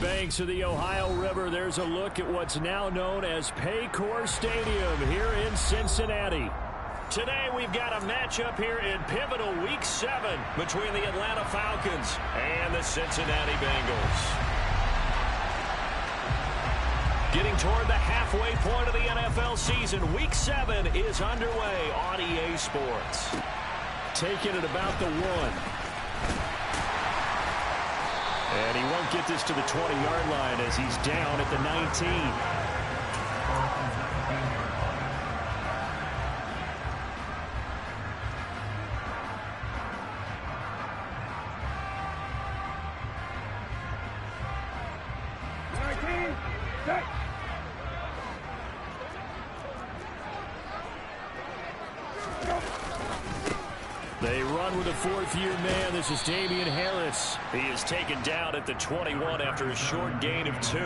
banks of the Ohio River, there's a look at what's now known as Paycor Stadium here in Cincinnati. Today we've got a matchup here in pivotal Week 7 between the Atlanta Falcons and the Cincinnati Bengals. Getting toward the halfway point of the NFL season, Week 7 is underway on EA Sports. Taking it about the 1. And he won't get this to the 20-yard line as he's down at the 19. They run with a fourth-year man. This is Damian Harris. He is taken down at the 21 after a short gain of 2.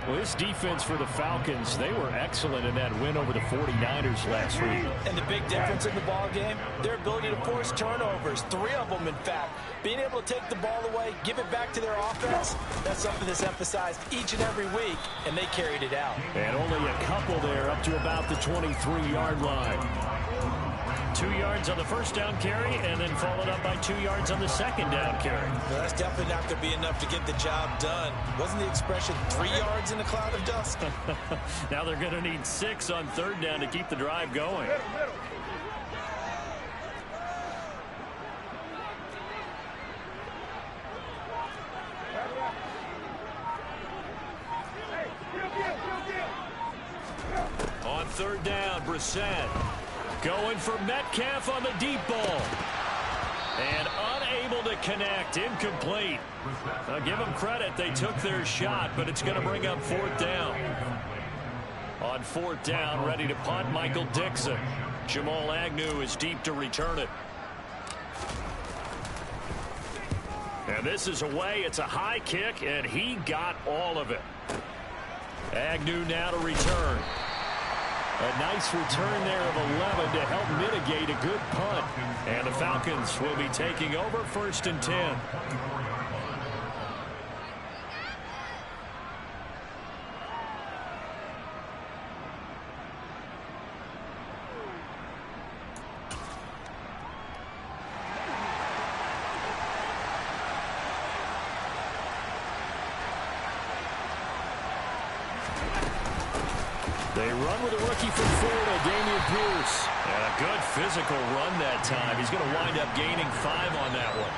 Well, this defense for the Falcons, they were excellent in that win over the 49ers last week. And the big difference in the ball game, their ability to force turnovers, 3 of them, in fact. Being able to take the ball away, give it back to their offense, that's something that's emphasized each and every week, and they carried it out. And only a couple there up to about the 23-yard line. 2 yards on the first down carry, and then followed up by 2 yards on the second down carry. Well, that's definitely not going to be enough to get the job done. Wasn't the expression 3 yards in a cloud of dust? Now they're going to need 6 on third down to keep the drive going. On third down, Brissett. Going for Metcalf on the deep ball. And unable to connect. Incomplete. Give them credit. They took their shot, but it's going to bring up fourth down. On fourth down, ready to punt, Michael Dixon. Jamal Agnew is deep to return it. And this is away. It's a high kick, and he got all of it. Agnew now to return. A nice return there of 11 to help mitigate a good punt. And the Falcons will be taking over 1st and 10. They run with a rookie from Florida, Dameon Pierce. And a good physical run that time. He's going to wind up gaining 5 on that one.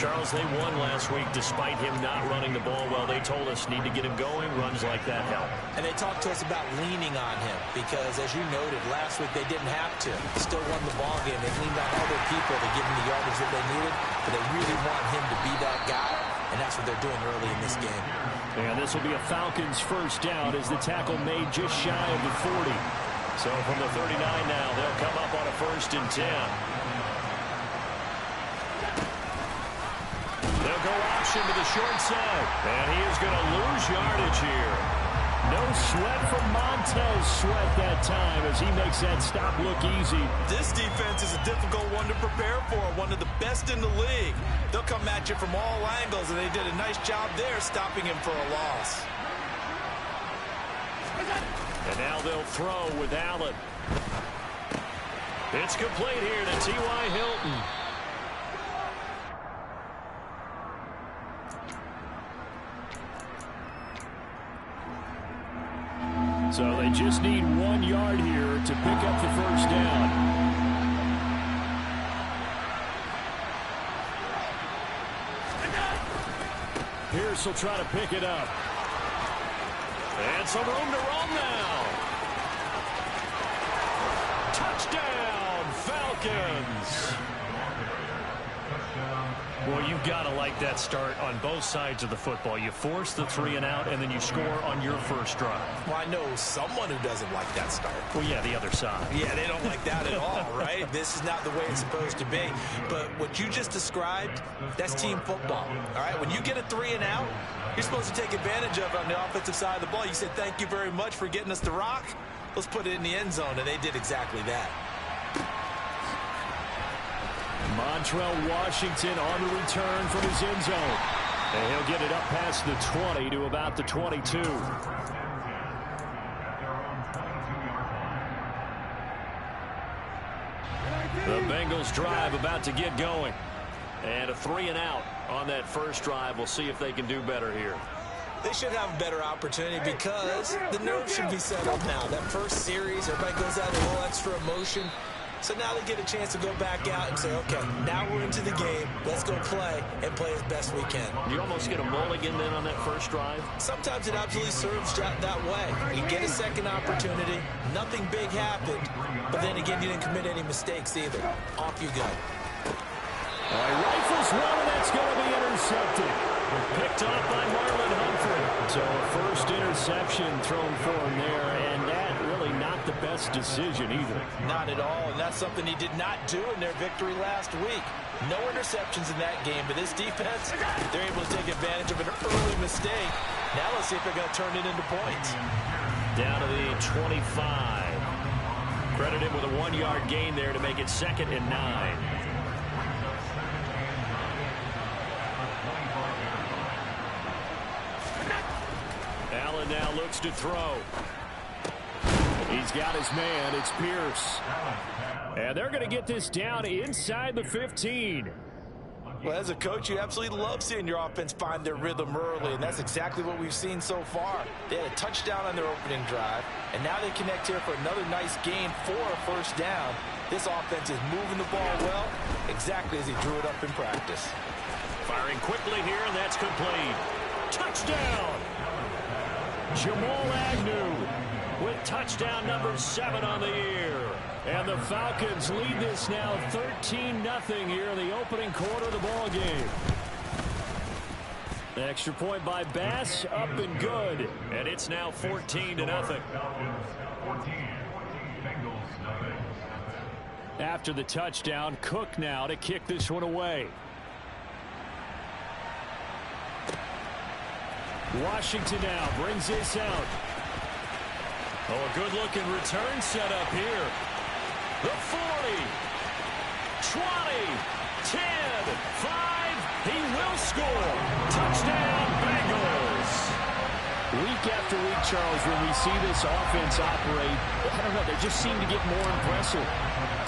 Charles, they won last week despite him not running the ball well. They told us need to get him going. Runs like that help. And they talked to us about leaning on him because, as you noted, last week they didn't have to. Still won the ball game. They leaned on other people to give him the yardage that they needed, but they really want him to be that guy, and that's what they're doing early in this game. And this will be a Falcons first down as the tackle made just shy of the 40. So from the 39 now, they'll come up on a 1st and 10. They'll go option to the short side. And he is going to lose yardage here. No sweat from Montez Sweat that time as he makes that stop look easy. This defense is a difficult one to prepare for, one of the best in the league. They'll come at you from all angles, and they did a nice job there stopping him for a loss. And now they'll throw with Allen. It's complete here to T.Y. Hilton. So they just need 1 yard here to pick up the first down. Pierce will try to pick it up. And some room to run now. Touchdown, Falcons. Well, you've got to like that start on both sides of the football. You force the 3 and out, and then you score on your first drive. Well, I know someone who doesn't like that start. Well, yeah, the other side. Yeah, they don't like that at all, right? This is not the way it's supposed to be. But what you just described, that's team football, all right? When you get a 3 and out, you're supposed to take advantage of it on the offensive side of the ball. You said, thank you very much for getting us the rock. Let's put it in the end zone, and they did exactly that. Montrell Washington on the return from his end zone. And he'll get it up past the 20 to about the 22. The Bengals drive about to get going. And a 3-and-out on that first drive. We'll see if they can do better here. They should have a better opportunity because the nerves should be settled now. That first series, everybody goes out a little extra emotion. So now they get a chance to go back out and say, okay, now we're into the game. Let's go play and play as best we can. You almost get a mulligan then on that first drive? Sometimes it absolutely serves that way. You get a second opportunity. Nothing big happened. But then again, you didn't commit any mistakes either. Off you go. All right, rifles one, and that's going to be intercepted. Picked off by Marlon Humphrey. So a first interception thrown for him there, and that really not the best decision either. Not at all, and that's something he did not do in their victory last week. No interceptions in that game, but this defense, they're able to take advantage of an early mistake. Now let's see if they're going to turn it into points. Down to the 25. Credit him with a 1-yard gain there to make it 2nd and 9. Allen now looks to throw. He's got his man. It's Pierce. And they're going to get this down inside the 15. Well, as a coach, you absolutely love seeing your offense find their rhythm early, and that's exactly what we've seen so far. They had a touchdown on their opening drive, and now they connect here for another nice gain for a first down. This offense is moving the ball well, exactly as he drew it up in practice. Firing quickly here, and that's complete. Touchdown! Jamal Agnew with touchdown number 7 on the year. And the Falcons lead this now 13-0 here in the opening quarter of the ball game. The extra point by Bass, up and good. And it's now 14-0. After the touchdown, Cook now to kick this one away. Washington now brings this out. Oh, a good-looking return set up here. The 40, 20, 10, 5. He will score. Touchdown, Bengals. Week after week, Charles, when we see this offense operate, I don't know, they just seem to get more impressive.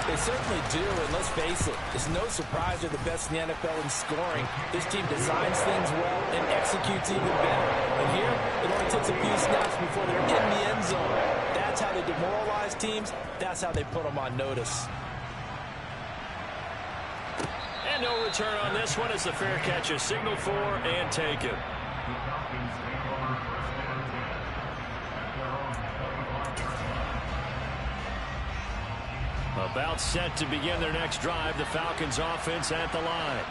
They certainly do, and let's face it, it's no surprise they're the best in the NFL in scoring. This team designs things well and executes even better. And here, it only takes a few snaps before they're in the end zone. That's how they demoralize teams. That's how they put them on notice. And no return on this one as the fair catch is signaled for and taken. About set to begin their next drive. The Falcons offense at the line.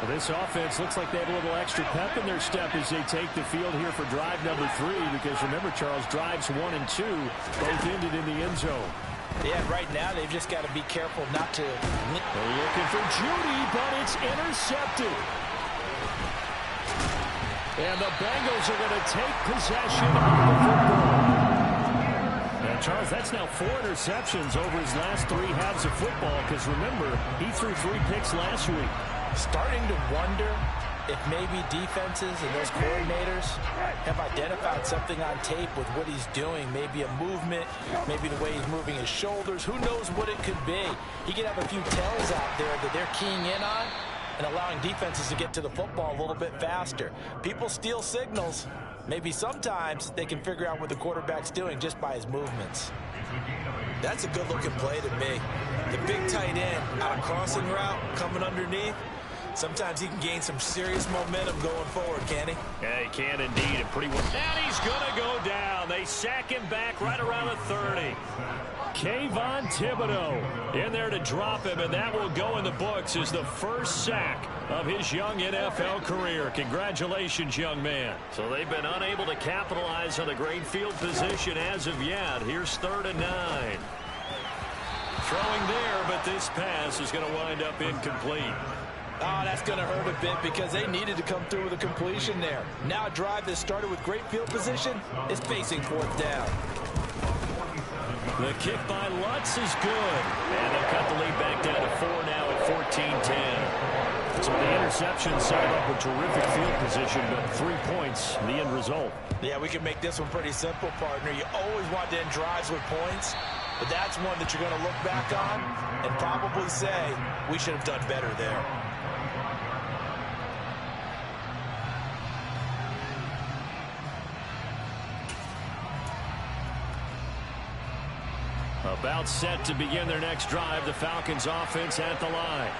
Well, this offense looks like they have a little extra pep in their step as they take the field here for drive number 3. Because remember, Charles, drives 1 and 2 both ended in the end zone. Yeah, right now they've just got to be careful not to. They're looking for Judy, but it's intercepted. And the Bengals are going to take possession of the football. And Charles, that's now 4 interceptions over his last 3 halves of football. Because remember, he threw 3 picks last week. Starting to wonder if maybe defenses and those coordinators have identified something on tape with what he's doing. Maybe a movement, maybe the way he's moving his shoulders. Who knows what it could be? He could have a few tells out there that they're keying in on and allowing defenses to get to the football a little bit faster. People steal signals. Maybe sometimes they can figure out what the quarterback's doing just by his movements. That's a good-looking play to me. The big tight end on a crossing route coming underneath. Sometimes he can gain some serious momentum going forward, can he? Yeah, he can indeed, and pretty well. And he's going to go down. They sack him back right around the 30. Kayvon Thibodeau in there to drop him, and that will go in the books as the first sack of his young NFL career. Congratulations, young man. So they've been unable to capitalize on the great field position as of yet. Here's 3rd and 9. Throwing there, but this pass is going to wind up incomplete. Oh, that's going to hurt a bit because they needed to come through with a completion there. Now a drive that started with great field position is facing 4th down. The kick by Lutz is good. And they'll cut the lead back down to 4 now at 14-10. The interception set up a terrific field position, but 3 points, the end result. Yeah, we can make this one pretty simple, partner. You always want to end drives with points, but that's one that you're going to look back on and probably say, we should have done better there. About set to begin their next drive, the Falcons offense at the line.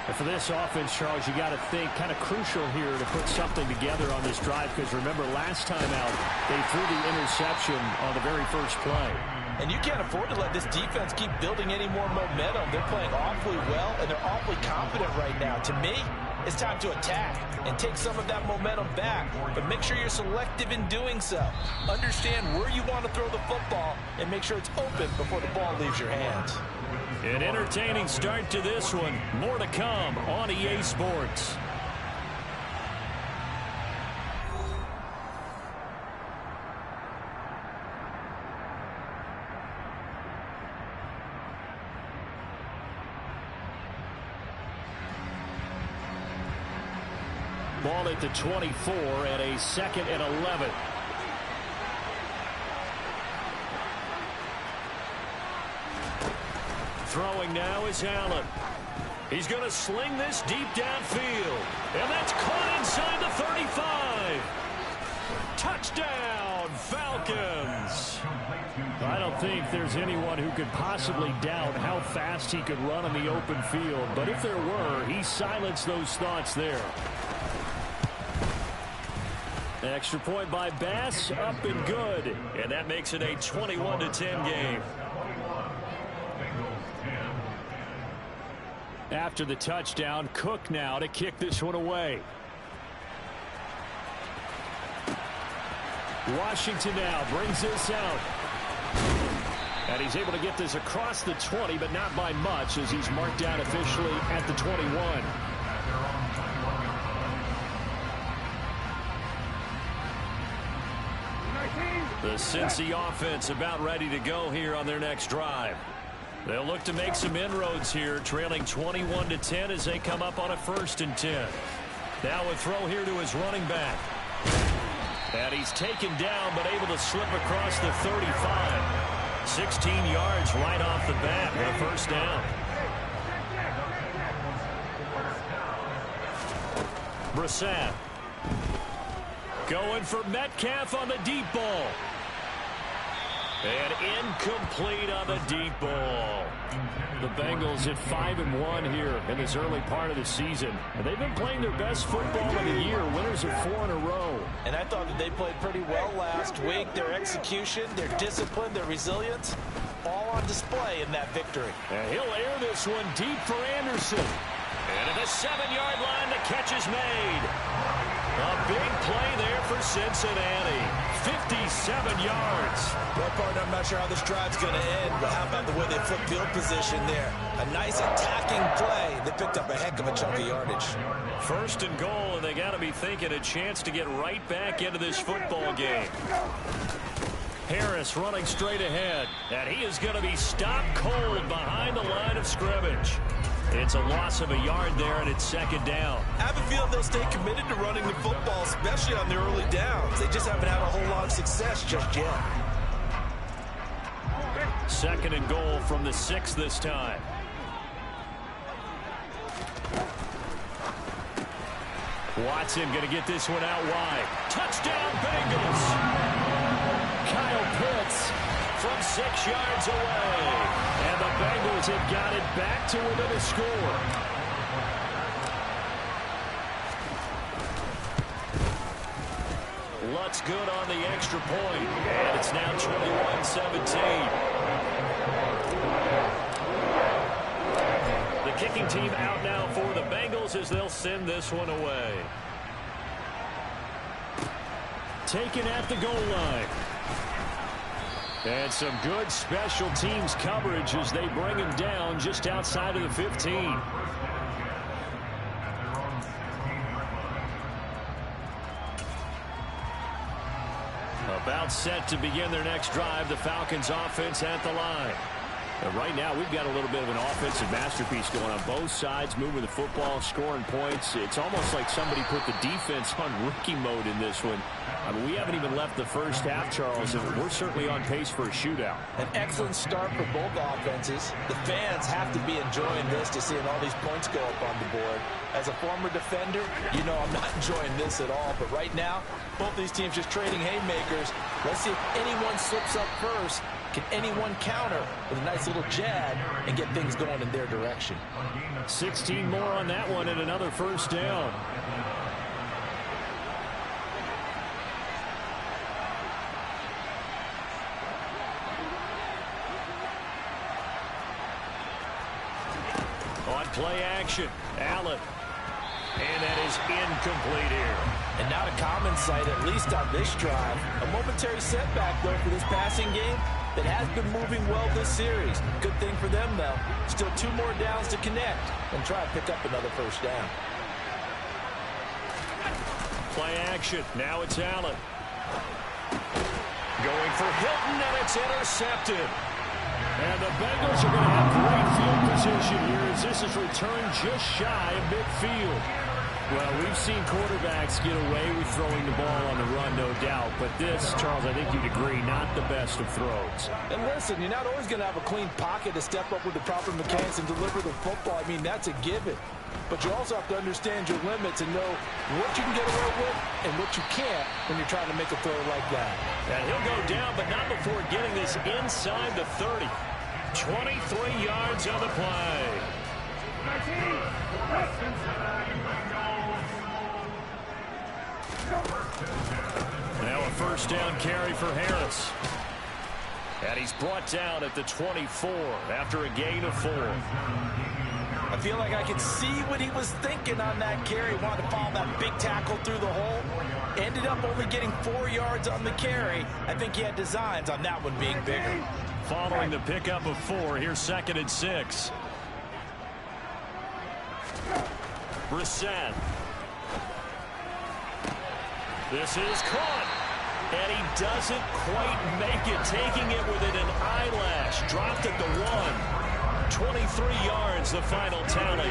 And for this offense, Charles, you got to think kind of crucial here to put something together on this drive, because remember last time out they threw the interception on the very first play. And you can't afford to let this defense keep building any more momentum. They're playing awfully well, and they're awfully confident right now. To me, it's time to attack and take some of that momentum back, but make sure you're selective in doing so. Understand where you want to throw the football and make sure it's open before the ball leaves your hands. An entertaining start to this one. More to come on EA Sports. Ball at the 24 and a 2nd and 11. Throwing now is Allen. He's going to sling this deep downfield. And that's caught inside the 35. Touchdown, Falcons. I don't think there's anyone who could possibly doubt how fast he could run in the open field. But if there were, he silenced those thoughts there. Extra point by Bass, up and good. And that makes it a 21-10 game. After the touchdown, Cook now to kick this one away. Washington now brings this out. And he's able to get this across the 20, but not by much, as he's marked down officially at the 21. The Cincy offense about ready to go here on their next drive. They'll look to make some inroads here, trailing 21-10 as they come up on a 1st and 10. Now a throw here to his running back. And he's taken down, but able to slip across the 35. 16 yards right off the bat for a 1st down. Brissett. Going for Metcalf on the deep ball. And incomplete on the deep ball. The Bengals at 5-1 here in this early part of the season. And they've been playing their best football of the year. Winners of 4 in a row. And I thought that they played pretty well last week. Their execution, their discipline, their resilience, all on display in that victory. And he'll air this one deep for Anderson. And at the 7-yard line, the catch is made. A big play there for Cincinnati. 57 yards. Well, partner, I'm not sure how this drive's going to end, but how about the way they flip field position there? A nice attacking play. They picked up a heck of a chunk of yardage. 1st and goal, and they got to be thinking a chance to get right back into this football game. Harris running straight ahead, and he is going to be stopped cold behind the line of scrimmage. It's a loss of a yard there, and it's 2nd down. I have a feeling they'll stay committed to running the football, especially on the early downs. They just haven't had a whole lot of success just yet. 2nd and goal from the 6 this time. Watson going to get this one out wide. Touchdown, Bengals! Kyle Pitts from 6 yards away. And the Bengals have got it back to within a score. Lutz good on the extra point. And it's now 21-17. The kicking team out now for the Bengals as they'll send this one away. Taken at the goal line. And some good special teams coverage as they bring him down just outside of the 15. About set to begin their next drive, the Falcons offense at the line. Right now, we've got a little bit of an offensive masterpiece going on both sides, moving the football, scoring points. It's almost like somebody put the defense on rookie mode in this one. I mean, we haven't even left the first half, Charles, and we're certainly on pace for a shootout. An excellent start for both offenses. The fans have to be enjoying this to seeing all these points go up on the board. As a former defender, you know I'm not enjoying this at all. But right now, both these teams just trading haymakers. Let's see if anyone slips up first. Can anyone counter with a nice little jab and get things going in their direction? 16 more on that one and another first down. On play action, Allen. And that is incomplete here. And not a common sight, at least on this drive. A momentary setback, though, for this passing game that has been moving well this series. Good thing for them, though. Still 2 more downs to connect and try to pick up another first down. Play action. Now it's Allen. Going for Hilton, and it's intercepted. And the Bengals are going to have great field position here as this is returned just shy of midfield. Well, we've seen quarterbacks get away with throwing the ball on the run, no doubt. But this, Charles, I think you'd agree, not the best of throws. And listen, you're not always going to have a clean pocket to step up with the proper mechanics and deliver the football. I mean, that's a given. But you also have to understand your limits and know what you can get away with and what you can't when you're trying to make a throw like that. And he'll go down, but not before getting this inside the 30. 23 yards on the play. Now a first down carry for Harris. And he's brought down at the 24 after a gain of 4. I feel like I can see what he was thinking on that carry. Wanted to follow that big tackle through the hole. Ended up only getting 4 yards on the carry. I think he had designs on that one being bigger. Following the pickup of 4, here's 2nd and 6. Brissett. This is caught. And he doesn't quite make it, taking it within an eyelash. Dropped at the 1. 23 yards, the final tally.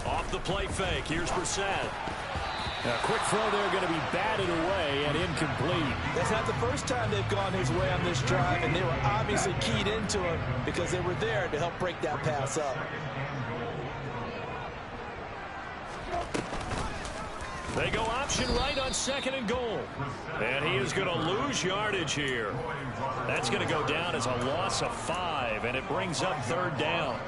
Off the play fake, here's Brissett. A quick throw there, going to be batted away and incomplete. That's not the first time they've gone his way on this drive, and they were obviously keyed into him because they were there to help break that pass up. They go option right on 2nd and goal. And he is going to lose yardage here. That's going to go down as a loss of 5, and it brings up 3rd down.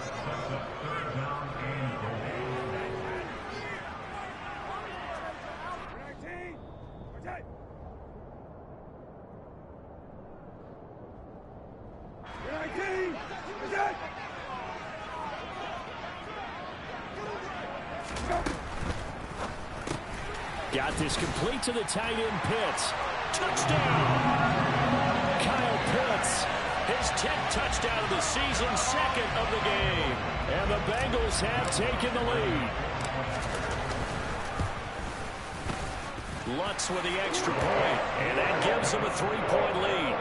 Got this complete to the tight end, Pitts. Touchdown! Kyle Pitts, his 10th touchdown of the season, 2nd of the game. And the Bengals have taken the lead. Lutz with the extra point, and that gives them a 3-point lead.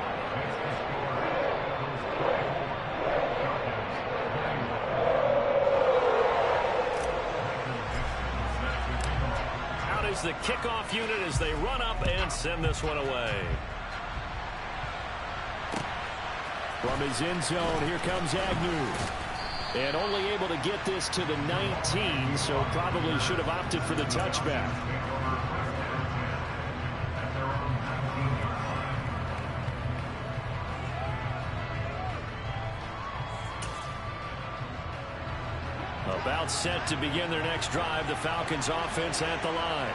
The kickoff unit as they run up and send this one away. From his end zone, here comes Agnew. And only able to get this to the 19, so probably should have opted for the touchback. About set to begin their next drive, the Falcons offense at the line.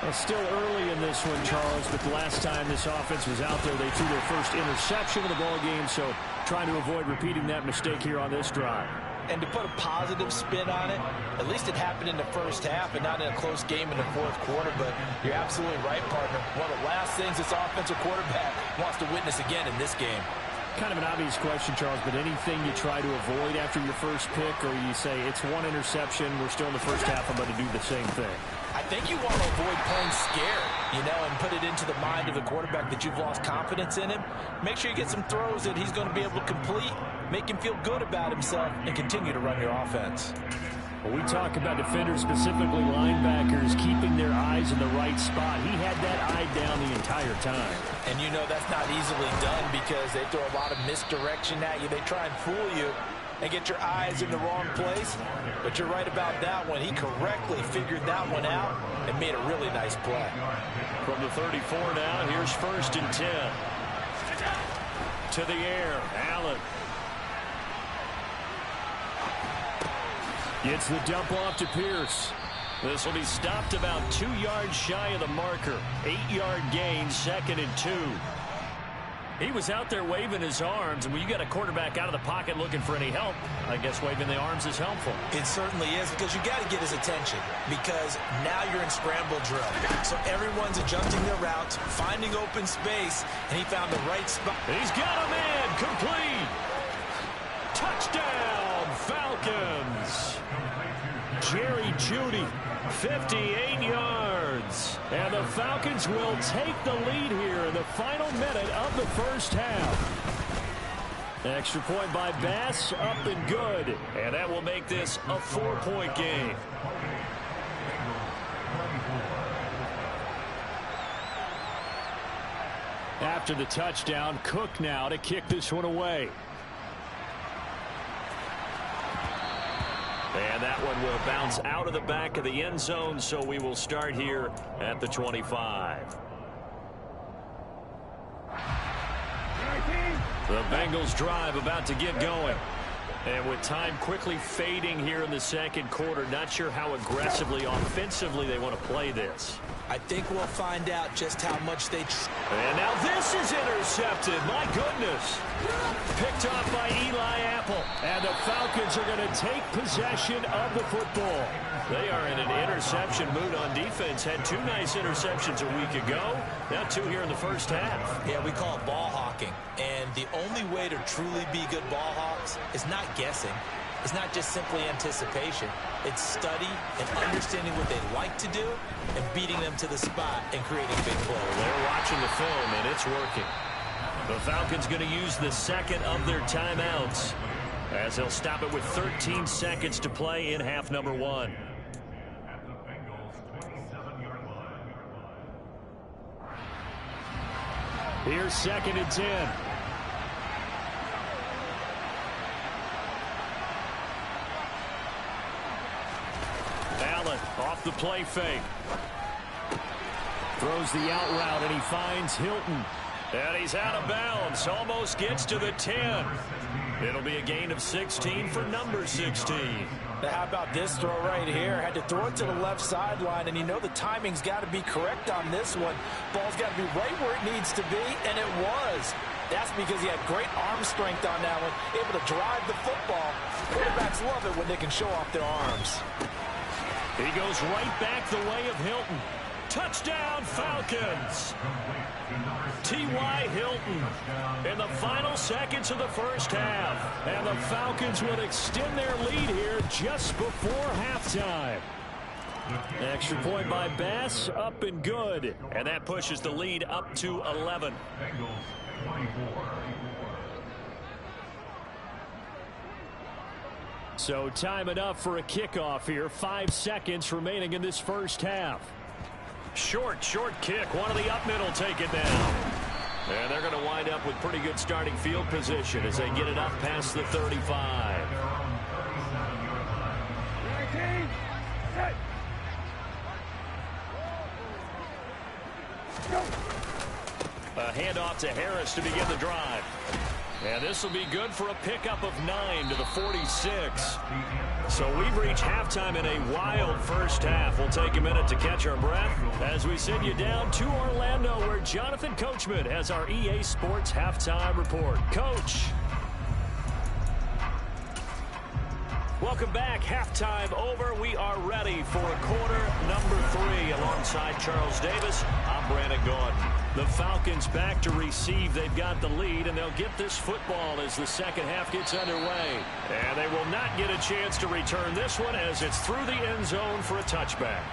Well, still early in this one, Charles, but the last time this offense was out there, they threw their first interception of the ball game, so trying to avoid repeating that mistake here on this drive. And to put a positive spin on it, at least it happened in the first half and not in a close game in the 4th quarter, but you're absolutely right, partner. One of the last things this offensive quarterback wants to witness again in this game. Kind of an obvious question, Charles, but anything you try to avoid after your first pick, or you say it's one interception, we're still in the first half, I'm going to do the same thing? I I think you want to avoid playing scared, and put it into the mind of the quarterback that you've lost confidence in him. Make sure you get some throws that he's going to be able to complete, make him feel good about himself, and continue to run your offense. When we talk about defenders, specifically linebackers, keeping their eyes in the right spot, he had that eye down the entire time. And that's not easily done because they throw a lot of misdirection at you. They try and fool you and get your eyes in the wrong place. But you're right about that one. He correctly figured that one out and made a really nice play. From the 34 now, here's 1st and 10. To the air, Allen. Gets the dump off to Pierce. This will be stopped about 2 yards shy of the marker. 8-yard gain, 2nd and 2. He was out there waving his arms, and when you got a quarterback out of the pocket looking for any help, I guess waving the arms is helpful. It certainly is, because you got to get his attention, because now you're in scramble drill. So everyone's adjusting their routes, finding open space, and he found the right spot. He's got a man, complete. Touchdown, Falcons. Jerry Jeudy, 58 yards. And the Falcons will take the lead here in the final minute of the first half. Extra point by Bass, up and good. And that will make this a 4-point game. After the touchdown, Cook now to kick this one away. And that one will bounce out of the back of the end zone, so we will start here at the 25. The Bengals drive about to get going. And with time quickly fading here in the second quarter, not sure how aggressively, offensively they want to play this. I think we'll find out just how much they... And now this is intercepted. My goodness. Picked off by Eli Apple. And the Falcons are going to take possession of the football. They are in an interception mood on defense. Had 2 nice interceptions a week ago. Now 2 here in the first half. Yeah, we call it ball hawking. And the only way to truly be good ball hawks is not guessing. It's not just simply anticipation. It's study and understanding what they like to do and beating them to the spot and creating big plays. They're watching the film, and it's working. The Falcons going to use the second of their timeouts as they'll stop it with 13 seconds to play in half number 1. Here's 2nd and 10. Allen off the play fake. Throws the out route, and he finds Hilton. And he's out of bounds. Almost gets to the 10. It'll be a gain of 16 for number 16. Now, how about this throw right here? Had to throw it to the left sideline, and the timing's got to be correct on this one. Ball's got to be right where it needs to be, and it was. That's because he had great arm strength on that one, able to drive the football. Quarterbacks love it when they can show off their arms. He goes right back the way of Hilton. Touchdown, Falcons. T.Y. Hilton in the final seconds of the first half. And the Falcons would extend their lead here just before halftime. Extra point by Bass, up and good. And that pushes the lead up to 11. So time enough for a kickoff here. 5 seconds remaining in this first half. Short kick. One of the up middle take it down. And they're going to wind up with pretty good starting field position as they get it up past the 35. A handoff to Harris to begin the drive. And this will be good for a pickup of 9 to the 46. So we've reached halftime in a wild first half. We'll take a minute to catch our breath as we send you down to Orlando, where Jonathan Coachman has our EA Sports halftime report. Coach. Welcome back. Halftime over. We are ready for quarter number 3 alongside Charles Davis. I'm Brandon Gordon. The Falcons back to receive. They've got the lead, and they'll get this football as the second half gets underway. And they will not get a chance to return this one as it's through the end zone for a touchback.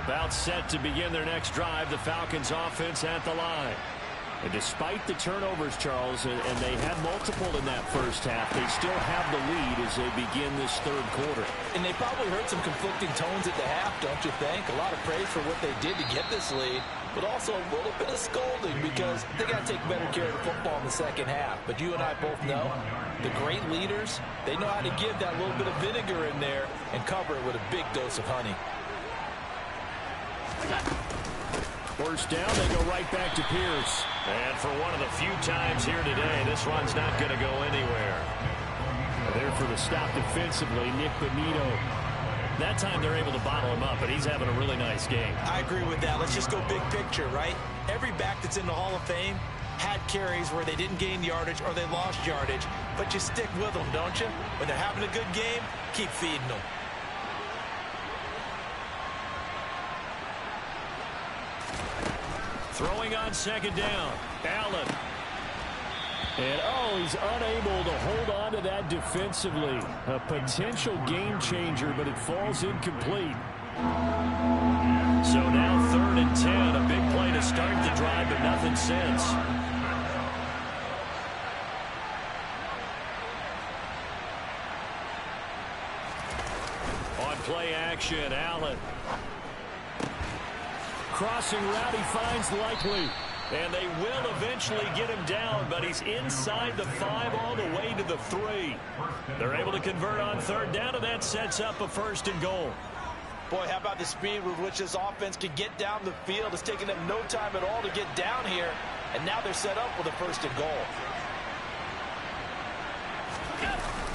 About set to begin their next drive, the Falcons offense at the line. And despite the turnovers, Charles, and they had multiple in that first half, they still have the lead as they begin this third quarter. And they probably heard some conflicting tones at the half, don't you think? A lot of praise for what they did to get this lead, but also a little bit of scolding because they got to take better care of the football in the second half. But you and I both know the great leaders, they know how to give that little bit of vinegar in there and cover it with a big dose of honey. First down, they go right back to Pierce. And for one of the few times here today, this run's not going to go anywhere. There for the stop defensively, Nick Bonito. That time they're able to bottle him up, but he's having a really nice game. I agree with that. Let's just go big picture, right? Every back that's in the Hall of Fame had carries where they didn't gain yardage or they lost yardage, but you stick with them, don't you? When they're having a good game, keep feeding them. Throwing on second down, Allen. And, oh, he's unable to hold on to that defensively. A potential game changer, but it falls incomplete. So now 3rd and 10. A big play to start the drive, but nothing since. On play action, Allen. Crossing route, he finds Likely. And they will eventually get him down, but he's inside the 5 all the way to the 3. They're able to convert on 3rd down, and that sets up a 1st and goal. Boy, how about the speed with which this offense can get down the field? It's taken them no time at all to get down here, and now they're set up with a 1st and goal.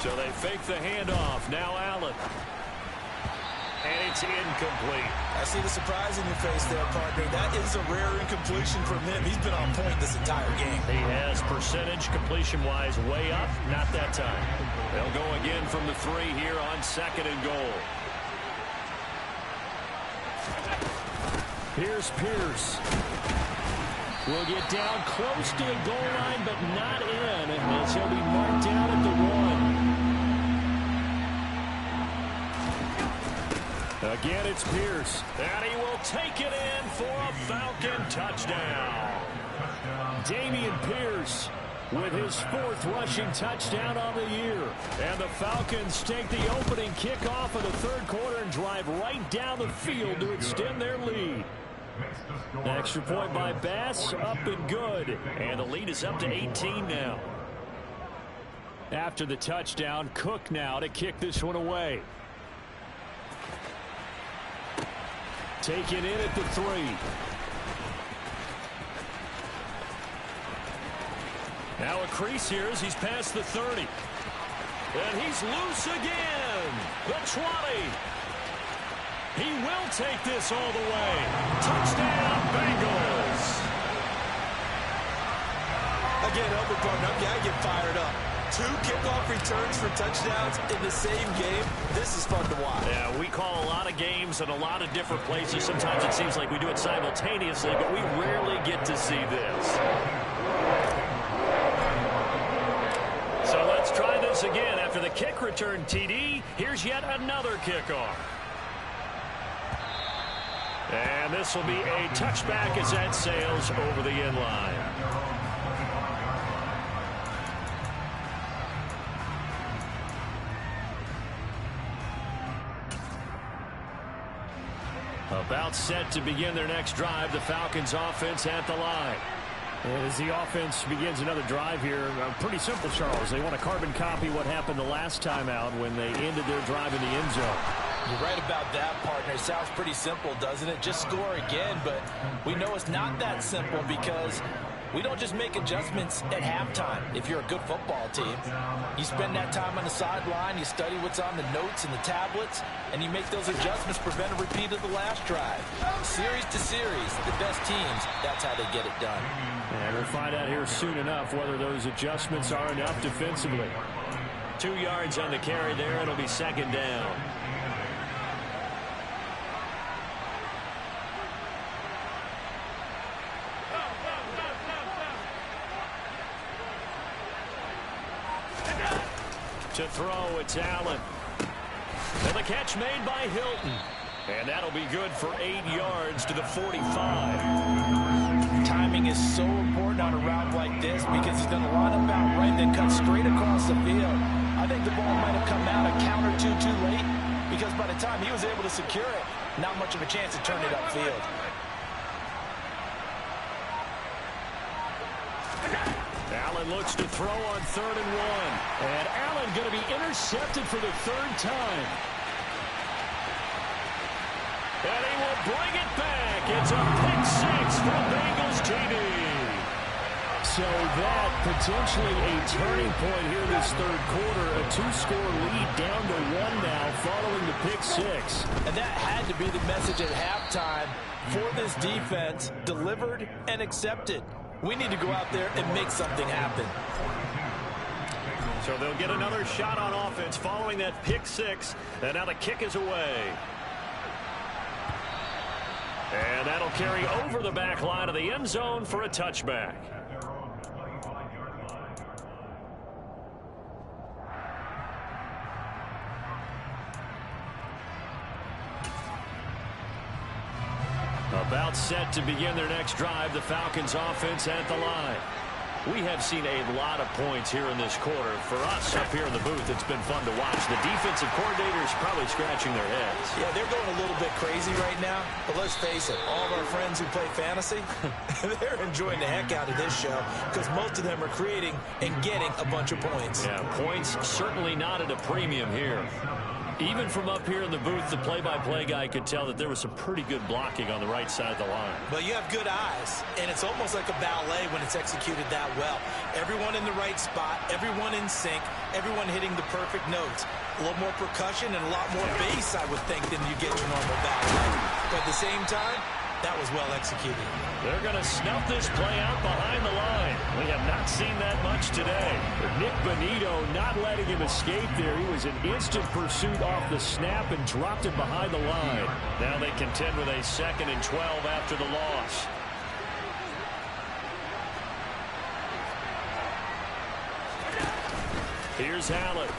So they fake the handoff. Now Allen. And it's incomplete. I see the surprise in your face there, partner. That is a rare incompletion from him. He's been on point this entire game. He has percentage completion-wise way up. Not that time. They'll go again from the 3 here on 2nd and goal. Here's Pierce. Will get down close to the goal line, but not in. As he'll be marked down at the 1. Again, it's Pierce, and he will take it in for a Falcon touchdown. Dameon Pierce with his 4th rushing touchdown on the year. And the Falcons take the opening kickoff of the 3rd quarter and drive right down the field to extend their lead. An extra point by Bass, up and good. And the lead is up to 18 now. After the touchdown, Cook now to kick this one away. Taken in at the 3. Now a crease here as he's past the 30. And he's loose again. The 20. He will take this all the way. Touchdown, Bengals. Again, Elder partner, I get fired up. 2 kickoff returns for touchdowns in the same game. This is fun to watch. Yeah, we call a lot of games in a lot of different places. Sometimes it seems like we do it simultaneously, but we rarely get to see this. So let's try this again. After the kick return TD, here's yet another kickoff. And this will be a touchback as that sails over the end line. About set to begin their next drive, the Falcons offense at the line. And as the offense begins another drive here, pretty simple, Charles. They want to carbon copy what happened the last time out when they ended their drive in the end zone. You're right about that, partner. It sounds pretty simple, doesn't it? Just score again, but we know it's not that simple because we don't just make adjustments at halftime. If you're a good football team, you spend that time on the sideline, you study what's on the notes and the tablets, and you make those adjustments, prevent a repeat of the last drive. Series to series, the best teams, that's how they get it done. And we'll find out here soon enough whether those adjustments are enough defensively. 2 yards on the carry there. It'll be 2nd down. To throw, it's Allen. And the catch made by Hilton. And that'll be good for 8 yards to the 45. Timing is so important on a route like this because he's going to line up out right, then cut straight across the field. I think the ball might have come out a count or two too late because by the time he was able to secure it, not much of a chance to turn it upfield. Allen looks to throw on 3rd and 1. And Allen going to be intercepted for the 3rd time. And he will bring it back. It's a pick 6 for Bengals TD. So that potentially a turning point here this 3rd quarter. A 2-score lead down to 1 now following the pick 6. And that had to be the message at halftime for this defense. Delivered and accepted. We need to go out there and make something happen. So they'll get another shot on offense following that pick 6. And now the kick is away. And that'll carry over the back line of the end zone for a touchback. About set to begin their next drive, the Falcons offense at the line. We have seen a lot of points here in this quarter. For us up here in the booth, it's been fun to watch. The defensive coordinators probably scratching their heads. Yeah, they're going a little bit crazy right now. But let's face it, all of our friends who play fantasy, they're enjoying the heck out of this show because most of them are creating and getting a bunch of points. Yeah, points certainly not at a premium here. Even from up here in the booth, the play-by-play guy could tell that there was some pretty good blocking on the right side of the line. Well, you have good eyes, and it's almost like a ballet when it's executed that well. Everyone in the right spot, everyone in sync, everyone hitting the perfect notes. A little more percussion and a lot more bass, I would think, than you get in normal ballet. But at the same time, that was well executed. They're going to snuff this play out behind the line. We have not seen that much today. Nick Bonito not letting him escape there. He was in instant pursuit off the snap and dropped it behind the line. Now they contend with a 2nd and 12 after the loss. Here's Allen.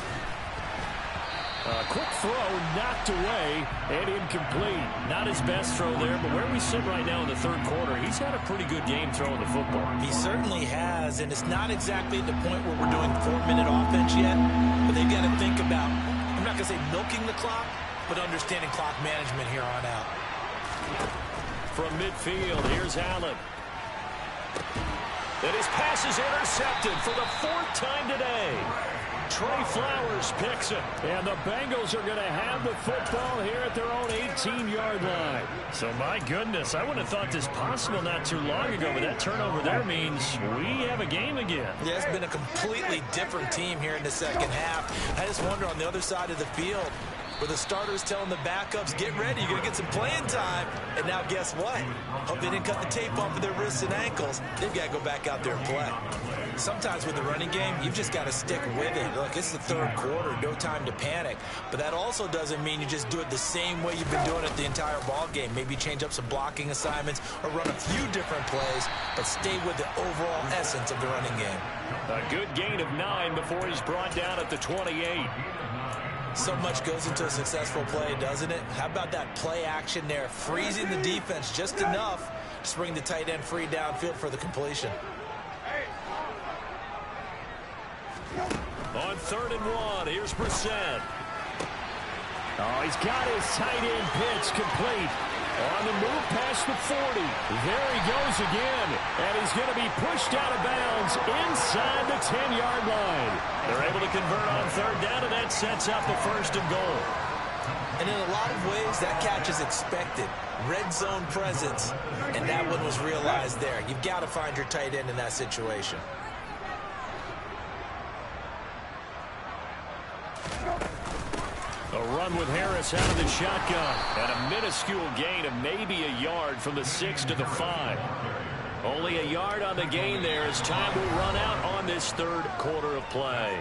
A quick throw knocked away and incomplete. Not his best throw there, but where we sit right now in the 3rd quarter, he's had a pretty good game throwing the football. He certainly has, and it's not exactly at the point where we're doing 4-minute offense yet, but they've got to think about, I'm not going to say milking the clock, but understanding clock management here on out. From midfield, here's Allen. And his pass is intercepted for the 4th time today. Trey Flowers picks it. And the Bengals are going to have the football here at their own 18-yard line. So, my goodness, I wouldn't have thought this possible not too long ago, but that turnover there means we have a game again. Yeah, it's been a completely different team here in the 2nd half. I just wonder on the other side of the field, where the starters telling the backups, get ready, you're going to get some playing time. And now guess what? Hope they didn't cut the tape off of their wrists and ankles. They've got to go back out there and play. Sometimes with the running game, you've just got to stick with it. Look, it's the 3rd quarter, no time to panic. But that also doesn't mean you just do it the same way you've been doing it the entire ball game. Maybe change up some blocking assignments or run a few different plays, but stay with the overall essence of the running game. A good gain of 9 before he's brought down at the 28. So much goes into a successful play, doesn't it? How about that play action there, freezing the defense just enough to bring the tight end free downfield for the completion. On 3rd and 1, here's Brissett. Oh, he's got his tight end pitch complete. On the move past the 40. There he goes again. And he's going to be pushed out of bounds inside the 10-yard line. They're able to convert on 3rd down, and that sets up the 1st and goal. And in a lot of ways, that catch is expected. Red zone presence, and that one was realized there. You've got to find your tight end in that situation. A run with Harris out of the shotgun. And a minuscule gain of maybe a yard from the 6 to the 5. Only a yard on the gain there as time will run out on this 3rd quarter of play.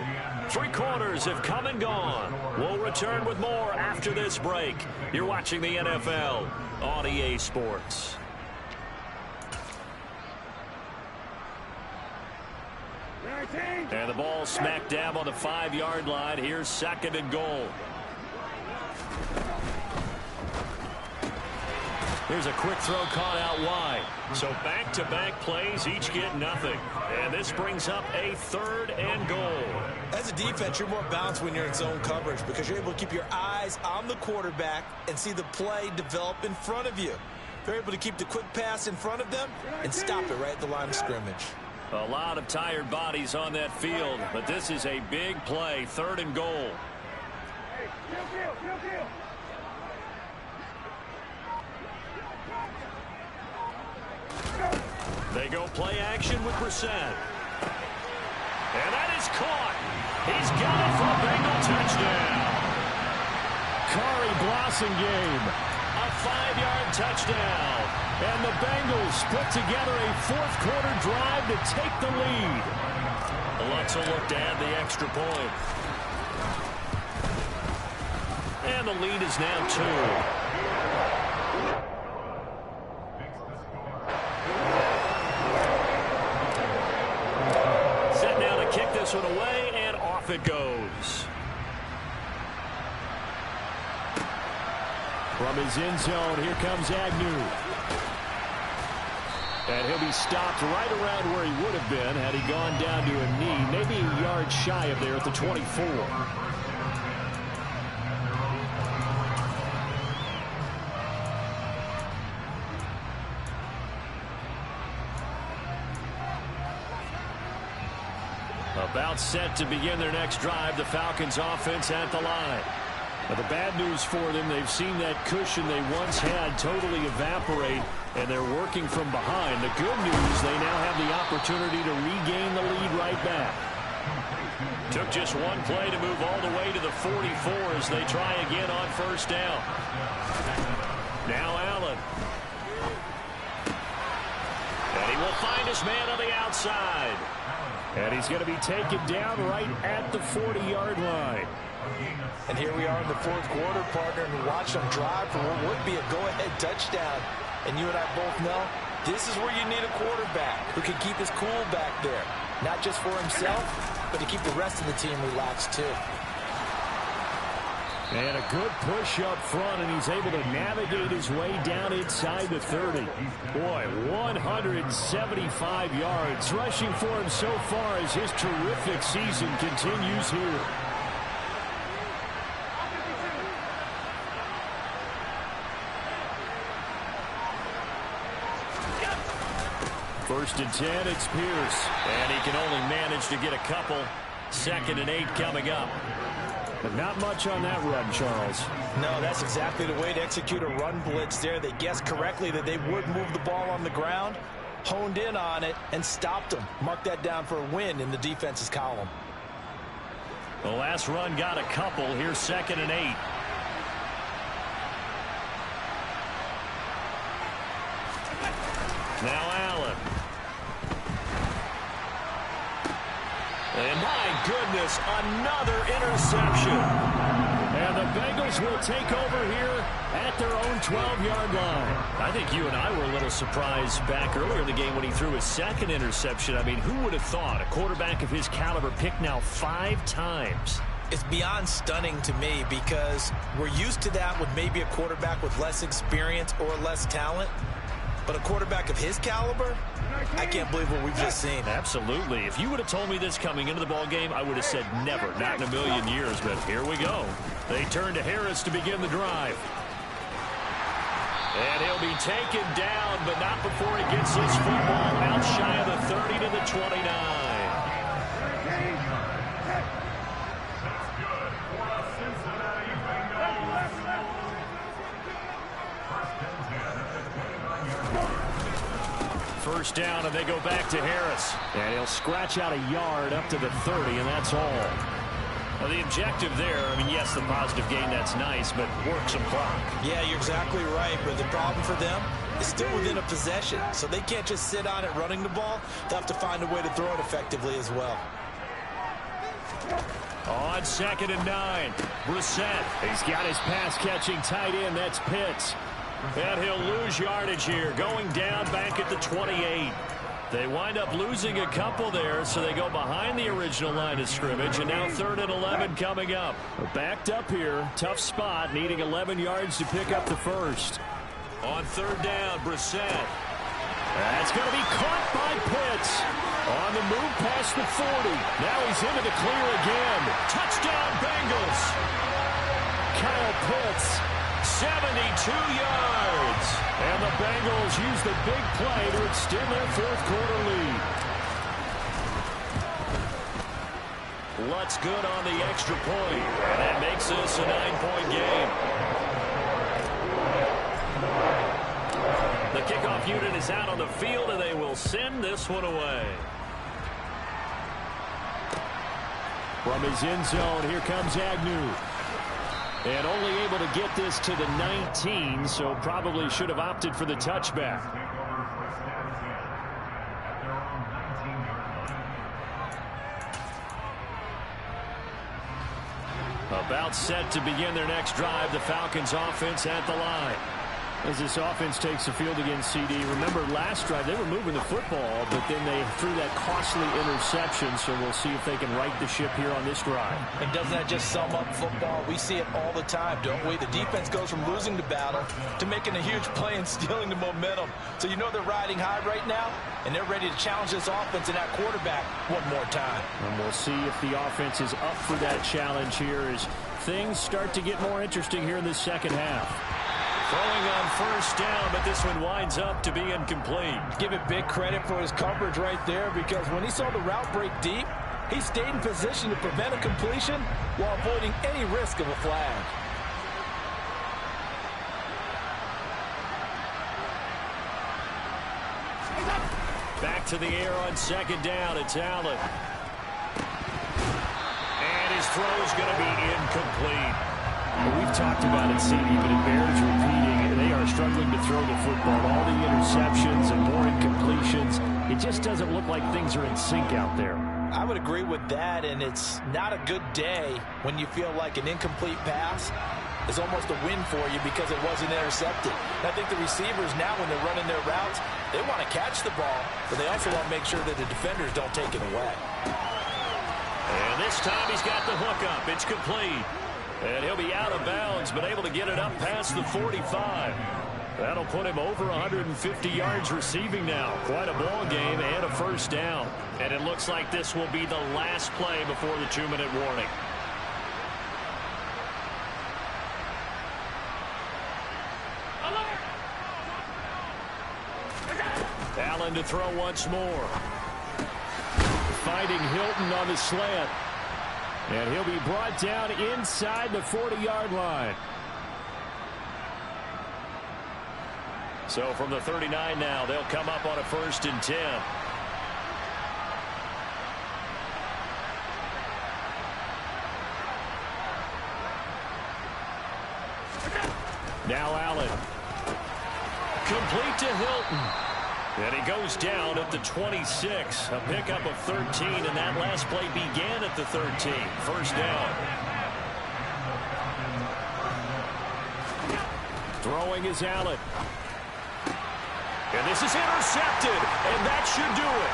3 quarters have come and gone. We'll return with more after this break. You're watching the NFL on EA Sports. And the ball smack dab on the 5-yard line. Here's 2nd and goal. Here's a quick throw caught out wide. So back-to-back plays, each get nothing. And this brings up a 3rd and goal. As a defense, you're more balanced when you're in zone coverage because you're able to keep your eyes on the quarterback and see the play develop in front of you. They're able to keep the quick pass in front of them and stop it right at the line of scrimmage. A lot of tired bodies on that field, but this is a big play, 3rd and goal. They go play action with Brissett. And that is caught. He's got it for a Bengal touchdown. Kari Blossingame, a 5-yard touchdown. And the Bengals put together a 4th-quarter drive to take the lead. Lutz will look to add the extra point. And the lead is now 2. Kick this one away, and off it goes. From his end zone, here comes Agnew. And he'll be stopped right around where he would have been had he gone down to a knee, maybe a yard shy of there at the 24. About set to begin their next drive, the Falcons offense at the line. But the bad news for them, they've seen that cushion they once had totally evaporate, and they're working from behind. The good news, they now have the opportunity to regain the lead right back. Took just one play to move all the way to the 44 as they try again on 1st down. Now Allen. And he will find his man on the outside. And he's going to be taken down right at the 40-yard line. And here we are in the 4th quarter, partner, and watch them drive for what would be a go-ahead touchdown. And you and I both know this is where you need a quarterback who can keep his cool back there. Not just for himself, but to keep the rest of the team relaxed too. And a good push up front, and he's able to navigate his way down inside the 30. Boy, 175 yards rushing for him so far as his terrific season continues here. First and 10, it's Pierce. And he can only manage to get a couple. 2nd and 8 coming up. But not much on that run, Charles. No, that's exactly the way to execute a run blitz there. They guessed correctly that they would move the ball on the ground, honed in on it, and stopped them. Mark that down for a win in the defense's column. The last run got a couple. Here's 2nd and 8. Now Allen. And my goodness, another interception. And the Bengals will take over here at their own 12-yard line. I think you and I were a little surprised back earlier in the game when he threw his 2nd interception. I mean, who would have thought a quarterback of his caliber picked now 5 times? It's beyond stunning to me because we're used to that with maybe a quarterback with less experience or less talent. But a quarterback of his caliber, I can't believe what we've just seen. Absolutely. If you would have told me this coming into the ball game, I would have said never, not in a million years. But here we go. They turn to Harris to begin the drive. And he'll be taken down, but not before he gets his football out shy of the 30 to the 29. First down, and they go back to Harris. And he'll scratch out a yard up to the 30, and that's all. Well, the objective there, I mean, yes, the positive gain, that's nice, but work some clock. Yeah, you're exactly right, but the problem for them is still within a possession, so they can't just sit on it running the ball. They'll have to find a way to throw it effectively as well. On 2nd and 9, Brissett. He's got his pass-catching tight end, that's Pitts. And he'll lose yardage here, going down back at the 28. They wind up losing a couple there, so they go behind the original line of scrimmage, and now 3rd and 11 coming up. Backed up here, tough spot, needing 11 yards to pick up the first. On third down, Brissett. That's going to be caught by Pitts. On the move past the 40. Now he's into the clear again. Touchdown, Bengals. Kyle Pitts, 72 yards. And the Bengals use the big play to extend their fourth quarter lead. Lutz good on the extra point. And that makes this a 9-point game. The kickoff unit is out on the field, and they will send this one away. From his end zone, here comes Agnew. And only able to get this to the 19, so probably should have opted for the touchback. About set to begin their next drive, the Falcons offense at the line. As this offense takes the field against CD, remember last drive they were moving the football, but then they threw that costly interception, so we'll see if they can right the ship here on this drive. And doesn't that just sum up football? We see it all the time, don't we? The defense goes from losing the battle to making a huge play and stealing the momentum. So you know they're riding high right now, and they're ready to challenge this offense and that quarterback one more time. And we'll see if the offense is up for that challenge here as things start to get more interesting here in the second half. Throwing on first down, but this one winds up to be incomplete. Give it big credit for his coverage right there, because when he saw the route break deep, he stayed in position to prevent a completion while avoiding any risk of a flag. Back to the air on second down. It's Allen. And his throw is going to be incomplete. We've talked about it, CD, but it bears repeating. They are struggling to throw the football. All the interceptions and more incompletions. It just doesn't look like things are in sync out there. I would agree with that, and it's not a good day when you feel like an incomplete pass is almost a win for you because it wasn't intercepted. And I think the receivers now, when they're running their routes, they want to catch the ball, but they also want to make sure that the defenders don't take it away. And this time he's got the hook up. It's complete. And he'll be out of bounds, but able to get it up past the 45. That'll put him over 150 yards receiving now. Quite a ball game and a first down. And it looks like this will be the last play before the 2-minute warning. Allen to throw once more. Fighting Hilton on the slant. And he'll be brought down inside the 40-yard line. So from the 39 now, they'll come up on a 1st and 10. Now Allen. Complete to Hilton. And he goes down at the 26. A pickup of 13, and that last play began at the 13. First down. Throwing is Allen. And this is intercepted, and that should do it.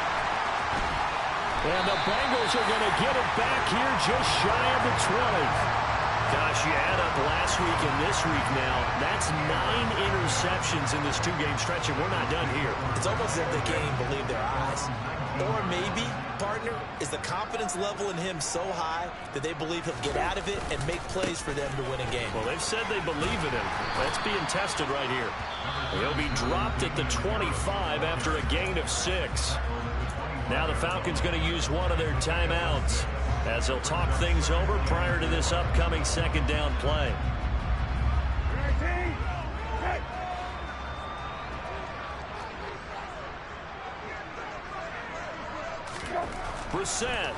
And the Bengals are going to get it back here just shy of the 20. Gosh, you add up last week and this week now, that's 9 interceptions in this 2-game stretch, and we're not done here. It's almost as if the game believed their eyes. Or maybe, partner, is the confidence level in him so high that they believe he'll get out of it and make plays for them to win a game. Well, they've said they believe in him. That's being tested right here. He'll be dropped at the 25 after a gain of 6. Now the Falcons going to use one of their timeouts as they'll talk things over prior to this upcoming second down play. Brissett.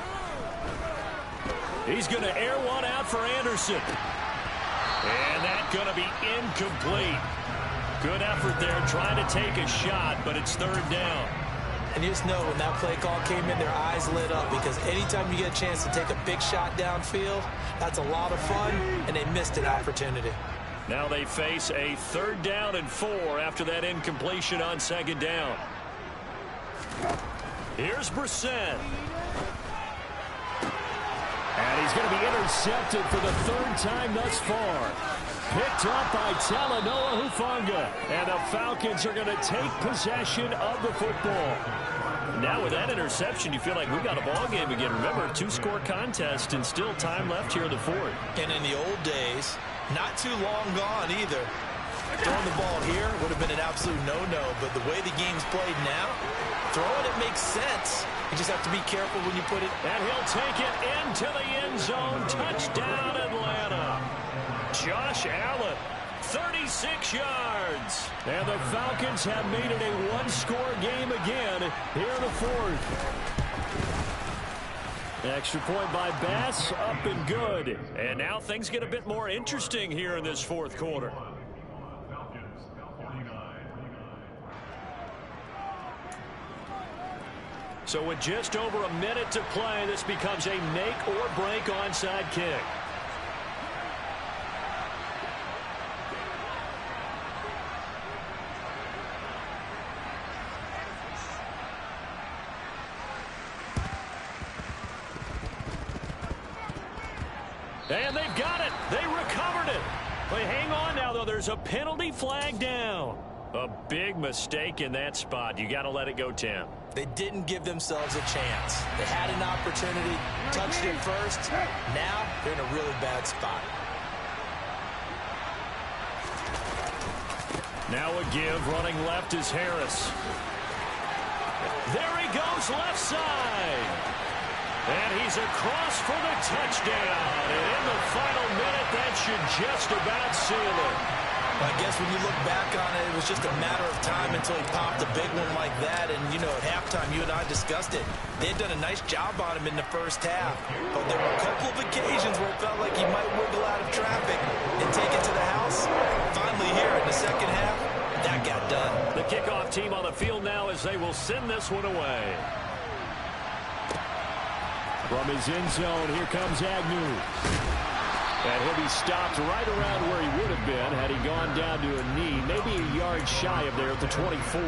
He's going to air one out for Anderson. And that's going to be incomplete. Good effort there trying to take a shot, but it's 3rd down. And you just know when that play call came in, their eyes lit up, because anytime you get a chance to take a big shot downfield, that's a lot of fun, and they missed an opportunity. Now they face a 3rd down and 4 after that incompletion on 2nd down. Here's Brissett. And he's going to be intercepted for the 3rd time thus far. Picked up by Talanoa Hufanga. And the Falcons are going to take possession of the football. Now with that interception, you feel like we've got a ball game again. Remember, two-score contest and still time left here in the fourth. And in the old days, not too long gone either. Throwing the ball here would have been an absolute no-no, but the way the game's played now, throwing it makes sense. You just have to be careful when you put it. And he'll take it into the end zone. Touchdown, Atlanta. Josh Allen, 36 yards. And the Falcons have made it a one-score game again here in the fourth. Extra point by Bass, up and good. And now things get a bit more interesting here in this fourth quarter. So with just over a minute to play, this becomes a make or break onside kick. And they've got it. They recovered it. But hang on now, though. There's a penalty flag down. A big mistake in that spot. You got to let it go, Tim. They didn't give themselves a chance. They had an opportunity, touched it first. Now they're in a really bad spot. Now a give. Running left is Harris. There he goes, left side. And he's across for the touchdown. And in the final minute, that should just about seal it. I guess when you look back on it, it was just a matter of time until he popped a big one like that. And, you know, at halftime, you and I discussed it. They had done a nice job on him in the first half. But there were a couple of occasions where it felt like he might wiggle out of traffic and take it to the house. Finally here in the second half, that got done. The kickoff team on the field now as they will send this one away. From his end zone, here comes Agnew. And he'll be stopped right around where he would have been had he gone down to a knee, maybe a yard shy of there at the 24.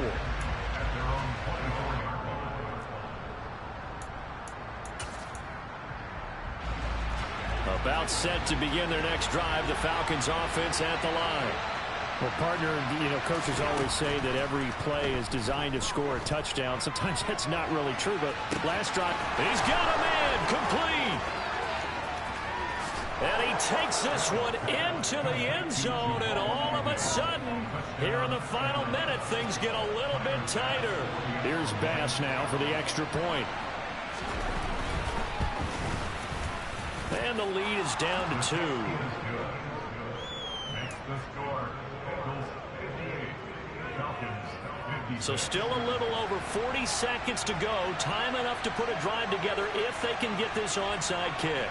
About set to begin their next drive, the Falcons offense at the line. Well, partner, you know, coaches always say that every play is designed to score a touchdown. Sometimes that's not really true, but last drive, he's got a man, complete. And he takes this one into the end zone, and all of a sudden, here in the final minute, things get a little bit tighter. Here's Bass now for the extra point. And the lead is down to 2. So still a little over 40 seconds to go. Time enough to put a drive together if they can get this onside kick.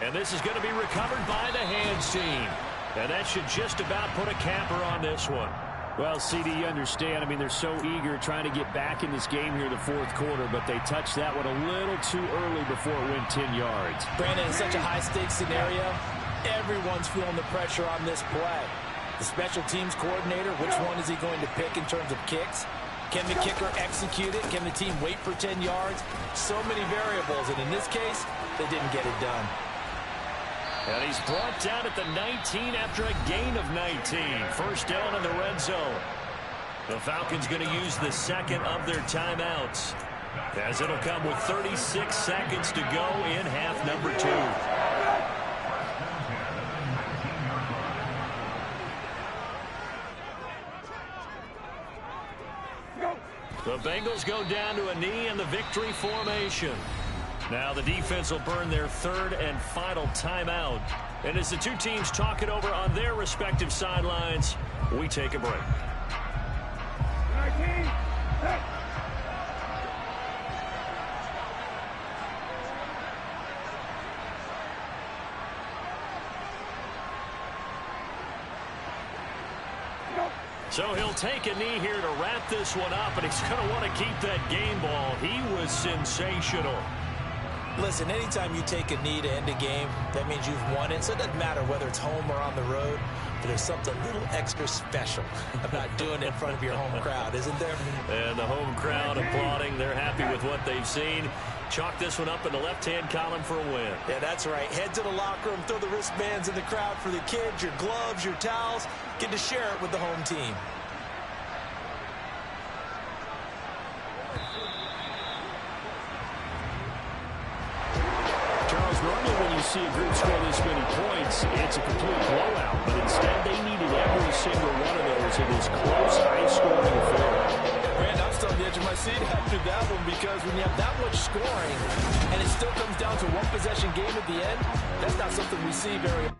And this is going to be recovered by the hands team. And that should just about put a capper on this one. Well, CD, you understand. I mean, they're so eager trying to get back in this game here in the fourth quarter, but they touched that one a little too early before it went 10 yards. Brandon, in such a high-stakes scenario, everyone's feeling the pressure on this play. The special teams coordinator, which one is he going to pick in terms of kicks? Can the kicker execute it? Can the team wait for 10 yards? So many variables, and in this case, they didn't get it done. And he's brought down at the 19 after a gain of 19. First down in the red zone. The Falcons going to use the second of their timeouts, as it'll come with 36 seconds to go in half number 2. The Bengals go down to a knee in the victory formation. Now the defense will burn their third and final timeout. And as the two teams talk it over on their respective sidelines, we take a break. So he'll take a knee here to wrap this one up, and he's going to want to keep that game ball. He was sensational. Listen, anytime you take a knee to end a game, that means you've won it. So it doesn't matter whether it's home or on the road. But there's something a little extra special about doing it in front of your home crowd, isn't there? And the home crowd applauding. They're happy with what they've seen. Chalk this one up in the left-hand column for a win. Yeah, that's right. Head to the locker room, throw the wristbands in the crowd for the kids, your gloves, your towels. Get to share it with the home team. Charles, normally when you see a group score this many points, it's a complete blowout. But instead, they needed every single one of those in this close, high-scoring affair. Brand, I'm still on the edge of my seat after that one because when you have that much scoring and it still comes down to one possession game at the end, that's not something we see very